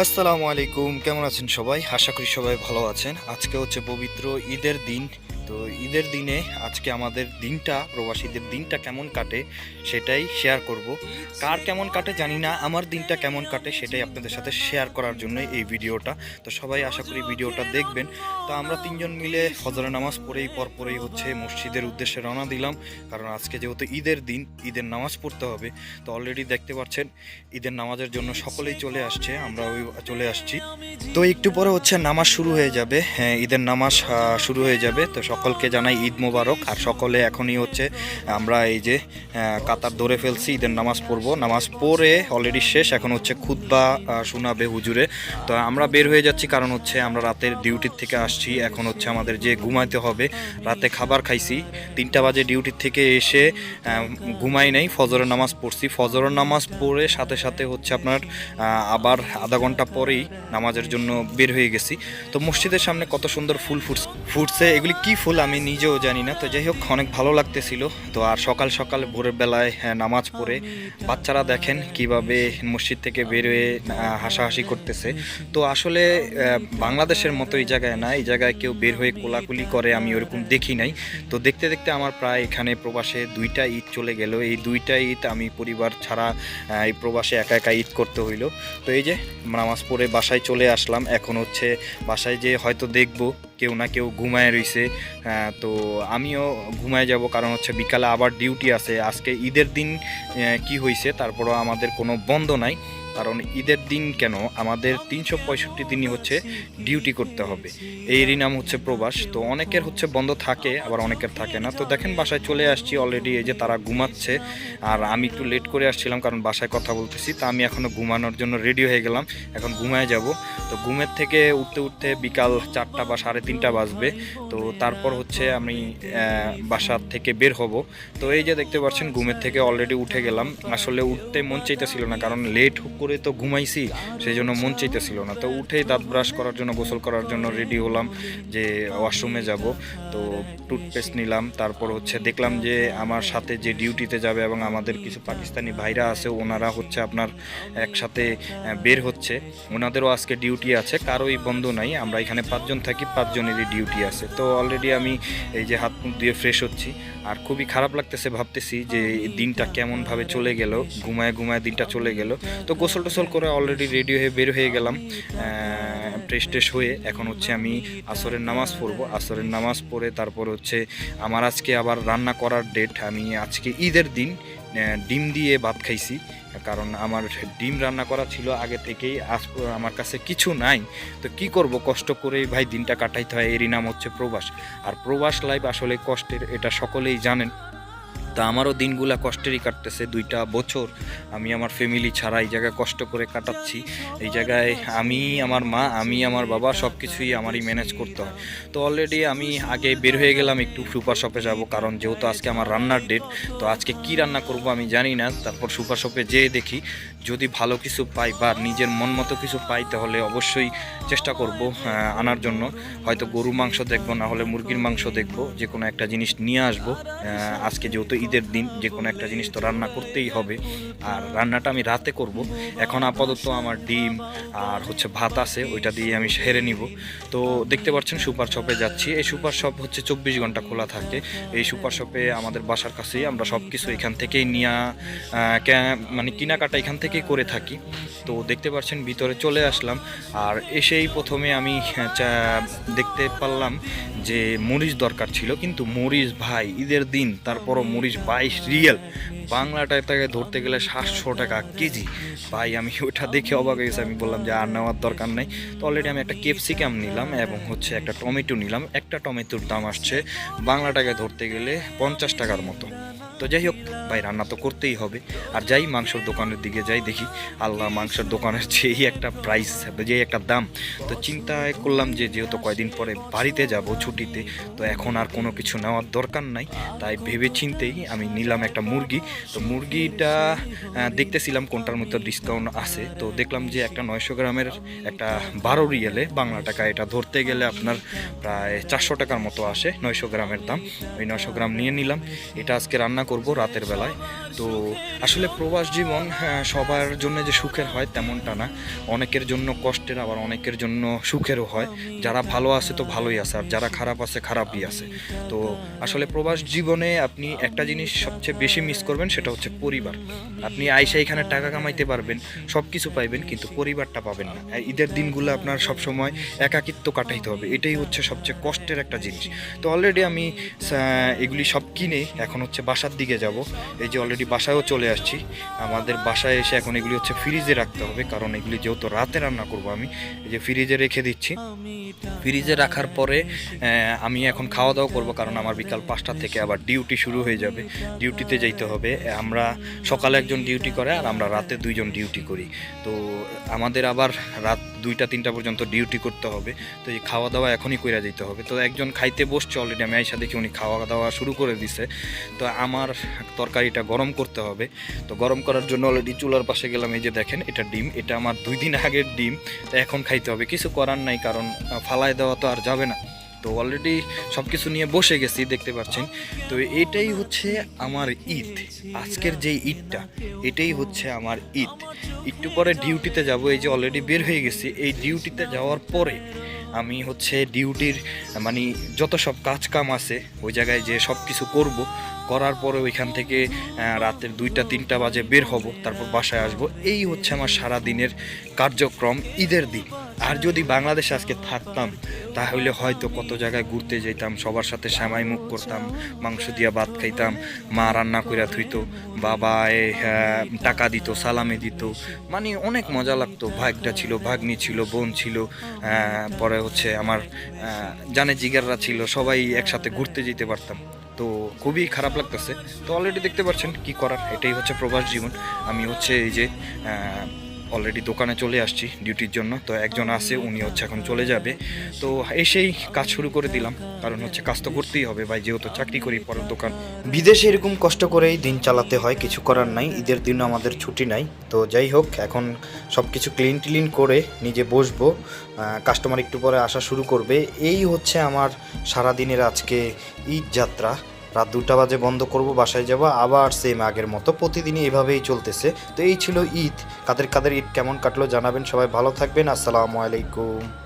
আসসালামু আলাইকুম, কেমন আছেন সবাই? আশা করি সবাই ভালো আছেন। আজকে হচ্ছে পবিত্র ঈদের দিন। তো ঈদের দিনে আজকে আমাদের দিনটা, প্রবাসীদের দিনটা কেমন কাটে সেটাই শেয়ার করব। কার কেমন কাটে জানি না, আমার দিনটা কেমন কাটে সেটাই আপনাদের সাথে শেয়ার করার জন্য এই ভিডিওটা। তো সবাই আশা করি ভিডিওটা দেখবেন। তো আমরা তিনজন মিলে ফজরের নামাজ পড়েই পরপরই হচ্ছে মসজিদের উদ্দেশ্যে রওনা দিলাম, কারণ আজকে যেহেতু ঈদের দিন, ঈদের নামাজ পড়তে হবে। তো অলরেডি দেখতে পাচ্ছেন ঈদের নামাজের জন্য সকলেই চলে আসছে, আমরা ওই চলে আসছি। তো একটু পরে হচ্ছে নামাজ শুরু হয়ে যাবে, হ্যাঁ ঈদের নামাজ শুরু হয়ে যাবে। তো সকলকে জানাই ঈদ মোবারক। আর সকলে এখনই হচ্ছে আমরা এই যে কাতার ধরে ফেলছি, ঈদের নামাজ পড়বো। নামাজ পড়ে অলরেডি শেষ, এখন হচ্ছে খুতবা শোনাবে হুজুরে। তো আমরা বের হয়ে যাচ্ছি, কারণ হচ্ছে আমরা রাতের ডিউটির থেকে আসছি, এখন হচ্ছে আমাদের যে ঘুমাইতে হবে। রাতে খাবার খাইছি, 3টা বাজে ডিউটির থেকে এসে ঘুমাই নাই, ফজরের নামাজ পড়ছি। ফজরের নামাজ পড়ে সাথে সাথে হচ্ছে আপনার আবার আধা ঘন্টা পরেই নামাজের জন্য বের হয়ে গেছি। তো মসজিদের সামনে কত সুন্দর ফুল ফুটছে, এগুলি কি ফুল আমি নিজেও জানি না। তো যাই হোক, অনেক ভালো লাগতেছিল। তো আর সকাল সকাল ভোরের বেলায় নামাজ পড়ে বাচ্চারা দেখেন কিভাবে মসজিদ থেকে বের হয়ে হাসাহাসি করতেছে। তো আসলে বাংলাদেশের মতো এই জায়গায় না, এই জায়গায় কেউ বের হয়ে কোলাকুলি করে আমি ওরকম দেখি নাই। তো দেখতে দেখতে আমার প্রায় এখানে প্রবাসে 2টা ঈদ চলে গেল। এই 2টা ঈদ আমি পরিবার ছাড়া এই প্রবাসে একা একা ঈদ করতে হইলো। তো এই যে নামাজ পড়ে বাসায় চলে আসলাম। এখন হচ্ছে বাসায় যে হয়তো দেখবো কেউ না কেউ ঘুমায় রইছে। তো আমিও ঘুমায় যাব, কারণ হচ্ছে বিকালে আবার ডিউটি আছে। আজকে ঈদের দিন কি হয়েছে তারপরও আমাদের কোনো বন্ধ নাই, কারণ ঈদের দিন কেন, আমাদের 365 দিনই হচ্ছে ডিউটি করতে হবে। এরই নাম হচ্ছে প্রবাস। তো অনেকের হচ্ছে বন্ধ থাকে, আবার অনেকের থাকে না। তো দেখেন বাসায় চলে আসছি অলরেডি, এই যে তারা ঘুমাচ্ছে। আর আমি একটু লেট করে আসছিলাম, কারণ বাসায় কথা বলতেছি। তো আমি এখনও ঘুমানোর জন্য রেডি হয়ে গেলাম, এখন ঘুমায় যাব। তো ঘুমের থেকে উঠতে উঠতে বিকাল 4টা বা 3:30 বাজবে। তো তারপর হচ্ছে আমি বাসার থেকে বের হব। তো এই যে দেখতে পাচ্ছেন ঘুমের থেকে অলরেডি উঠে গেলাম। আসলে উঠতে মন চাইতেছিল না, কারণ লেট করে তো ঘুমাইছি, সেই জন্য মন চাইতেছিল না। তো উঠেই দাঁত ব্রাশ করার জন্য, গোসল করার জন্য রেডি হলাম যে ওয়াশরুমে যাব। তো টুথপেস্ট নিলাম, তারপর হচ্ছে দেখলাম যে আমার সাথে যে ডিউটিতে যাবে এবং আমাদের কিছু পাকিস্তানি ভাইরা আছে, ওনারা হচ্ছে আপনার একসাথে বের হচ্ছে। ওনাদেরও আজকে ডিউটি আছে, কারোই বন্ধ নাই। আমরা এখানে 5জন থাকি, 5জনেরই ডিউটি আছে। তো অলরেডি আমি এই যে হাত মুখ দিয়ে ফ্রেশ হচ্ছি। আর খুবই খারাপ লাগতেছে, ভাবতেছি যে দিনটা কেমনভাবে চলে গেল, ঘুমায় ঘুমায় দিনটা চলে গেল। তো গোসল টোসল করে অলরেডি রেডি হয়ে বের হয়ে গেলাম, ফ্রেশ ট্রেশ হয়ে। এখন হচ্ছে আমি আসরের নামাজ পড়বো। আসরের নামাজ পড়ে তারপর হচ্ছে আমার আজকে আবার রান্না করার ডেট। আমি আজকে ঈদের দিন ডিম দিয়ে ভাত খাইছি, কারণ আমার ডিম রান্না করা ছিল আগে থেকেই। আজ আমার কাছে কিছু নাই, তো কি করব, কষ্ট করেই ভাই দিনটা কাটাইতে হয়। এরই নাম হচ্ছে প্রবাস। আর প্রবাস লাইফ আসলে কষ্টের, এটা সকলেই জানেন। তা আমারও দিনগুলা কষ্টেরই কাটতেছে। 2টা বছর আমি আমার ফ্যামিলি ছাড়া এই জায়গায় কষ্ট করে কাটাচ্ছি। এই জায়গায় আমি, আমার মা, আমি, আমার বাবা, সব কিছুই আমারই ম্যানেজ করতে হয়। তো অলরেডি আমি আগে বের হয়ে গেলাম, একটু সুপার শপে যাব, কারণ যেহেতু আজকে আমার রান্নার ডেট। তো আজকে কি রান্না করব আমি জানি না। তারপর সুপার শপে যেয়ে দেখি, যদি ভালো কিছু পাই বা নিজের মন মতো কিছু পাই, তাহলে অবশ্যই চেষ্টা করব আনার জন্য। হয়তো গরুর মাংস দেখবো, না হলে মুরগির মাংস দেখবো, যে কোনো একটা জিনিস নিয়ে আসবো। আজকে যেহেতু ঈদের দিন, যে কোনো একটা জিনিস তো রান্না করতেই হবে। আর রান্নাটা আমি রাতে করব। এখন আপাতত আমার ডিম আর হচ্ছে ভাত আছে, ওইটা দিয়ে আমি সেরে নিব। তো দেখতে পাচ্ছেন সুপার শপে যাচ্ছি। এই সুপার শপ হচ্ছে 24 ঘন্টা খোলা থাকে। এই সুপার শপে আমাদের বাসার কাছেই, আমরা সব কিছু এখান থেকেই নিয়ে মানে কেনাকাটা এখান থেকেই করে থাকি। তো দেখতে পাচ্ছেন ভিতরে চলে আসলাম। আর এসেই প্রথমে আমি দেখতে পারলাম যে মরিচ দরকার ছিল, কিন্তু মরিচ ভাই ঈদের দিন, তারপরও মরিচ 22 রিয়েল, বাংলাটায় তাকে ধরতে গেলে 700 টাকা কেজি। ভাই আমি ওটা দেখে অবাক হয়ে গেছি, আমি বললাম যে আর নেওয়ার দরকার নেই। তো অলরেডি আমি একটা ক্যাপসিকাম নিলাম এবং হচ্ছে একটা টমেটো নিলাম। একটা টমেটোর দাম আসছে বাংলাটাকে ধরতে গেলে 50 টাকার মতো। তো যাই হোক ভাই, রান্না তো করতেই হবে। আর যাই মাংসর দোকানের দিকে যাই, দেখি আল্লাহ, মাংসের দোকানের যেই একটা প্রাইস, যেই একটা দাম। তো চিন্তায় করলাম যে যেহেতু কয়দিন পরে বাড়িতে যাব ছুটিতে, তো এখন আর কোনো কিছু নেওয়ার দরকার নাই। তাই ভেবে চিন্তেই আমি নিলাম একটা মুরগি। তো মুরগিটা দেখতেছিলাম কোনটার মধ্যে ডিসকাউন্ট আছে। তো দেখলাম যে একটা 900 গ্রামের, একটা 12 রিয়েলে, বাংলা টাকা এটা ধরতে গেলে আপনার প্রায় 400 টাকার মতো আসে 900 গ্রামের দাম। ওই 900 গ্রাম নিয়ে নিলাম। এটা আজকে রান্না করব রাতের বেলায়। তো আসলে প্রবাস জীবন সবার জন্য যে সুখের হয় তেমনটা না, অনেকের জন্য কষ্টের, আবার অনেকের জন্য সুখেরও হয়। যারা ভালো আছে তো ভালোই আছে, আর যারা খারাপ আছে খারাপই আছে। তো আসলে প্রবাস জীবনে আপনি একটা জিনিস সবচেয়ে বেশি মিস করবেন, সেটা হচ্ছে পরিবার। আপনি আইসা এখানে টাকা কামাইতে পারবেন, সব কিছু পাইবেন, কিন্তু পরিবারটা পাবেন না। ঈদের দিনগুলো আপনার সবসময় একাকিত্ব কাটাইতে হবে, এটাই হচ্ছে সবচেয়ে কষ্টের একটা জিনিস। তো অলরেডি আমি এগুলি সব কিনে এখন হচ্ছে বাসার দিকে যাব। এই যে অলরেডি বাসায়ও চলে আসছি। আমাদের বাসায় এসে এখন এগুলি হচ্ছে ফ্রিজে রাখতে হবে, কারণ এগুলি যেহেতু রাতে রান্না করব আমি, এই যে ফ্রিজে রেখে দিচ্ছি। ফ্রিজে রাখার পরে আমি এখন খাওয়া দাওয়া করবো, কারণ আমার বিকাল 5টা থেকে আবার ডিউটি শুরু হয়ে যাবে, ডিউটিতে যাইতে হবে। আমরা সকালে একজন ডিউটি করে, আর আমরা রাতে 2জন ডিউটি করি। তো আমাদের আবার রাত 2টা-3টা পর্যন্ত ডিউটি করতে হবে। তো এই খাওয়া দাওয়া এখনই কইরা যেতে হবে। তো একজন খাইতে বসছে অলরেডি, আমি আইসা দেখি উনি খাওয়া দাওয়া শুরু করে দিছে। তো আমার তরকারিটা গরম করতে হবে। তো গরম করার জন্য অলরেডি চুলার পাশে গেলাম। এই যে দেখেন, এটা ডিম, এটা আমার 2 দিন আগের ডিম। তো এখন খাইতে হবে, কিছু করার নাই, কারণ ফালায় দেওয়া তো আর যাবে না। তো অলরেডি সব কিছু নিয়ে বসে গেছি, দেখতে পাচ্ছেন। তো এটাই হচ্ছে আমার ঈদ, আজকের যে ঈদটা, এটাই হচ্ছে আমার ঈদ। একটু পরে ডিউটিতে যাব, এই যে অলরেডি বের হয়ে গেছি। এই ডিউটিতে যাওয়ার পরে আমি হচ্ছে ডিউটির মানে যত সব কাজ কাম আছে ওই জায়গায় যে সব কিছু করব, করার পরে ওইখান থেকে রাতের 2টা-3টা বাজে বের হব, তারপর বাসায় আসব। এই হচ্ছে আমার সারা দিনের কার্যক্রম ঈদের দিন। আর যদি বাংলাদেশে আজকে থাকতাম, তাহলে হয়তো কত জায়গায় ঘুরতে যেতাম, সবার সাথে সেমাই মুখ করতাম, মাংস দিয়া ভাত খাইতাম, মা রান্না কইরা থুইতো, বাবা টাকা দিত, সালামি দিত, মানে অনেক মজা লাগতো। ভাগটা ছিল, ভাগ্নি ছিল, বোন ছিল, পরে হচ্ছে আমার জানে জিগাররা ছিল, সবাই একসাথে ঘুরতে যেতে পারতাম। তো খুবই খারাপ লাগতেছে। তো অলরেডি দেখতে পাচ্ছেন, কি করার, এটাই হচ্ছে প্রবাস জীবন। আমি হচ্ছে এই যে অলরেডি দোকানে চলে আসছি ডিউটির জন্য। তো একজন আছে, উনি হচ্ছে এখন চলে যাবে। তো এসেই কাজ শুরু করে দিলাম, কারণ হচ্ছে কাজ তো করতেই হবে ভাই, যেহেতু চাকরি করি, পরের দোকান। বিদেশে এরকম কষ্ট করেই দিন চালাতে হয়, কিছু করার নাই। ঈদের দিনও আমাদের ছুটি নাই। তো যাই হোক, এখন সব কিছু ক্লিন করে নিজে বসবো, কাস্টমার একটু পরে আসা শুরু করবে। এই হচ্ছে আমার সারাদিনের আজকে ঈদ যাত্রা। রাত 2টা বাজে বন্ধ করব, বাসায় যাব, আবার সেম আগের মতো প্রতিদিনই এভাবেই চলতেছে। তো এই ছিল ঈদ। কাদের কাদের ঈদ কেমন কাটলো জানাবেন। সবাই ভালো থাকবেন। আসসালামু আলাইকুম।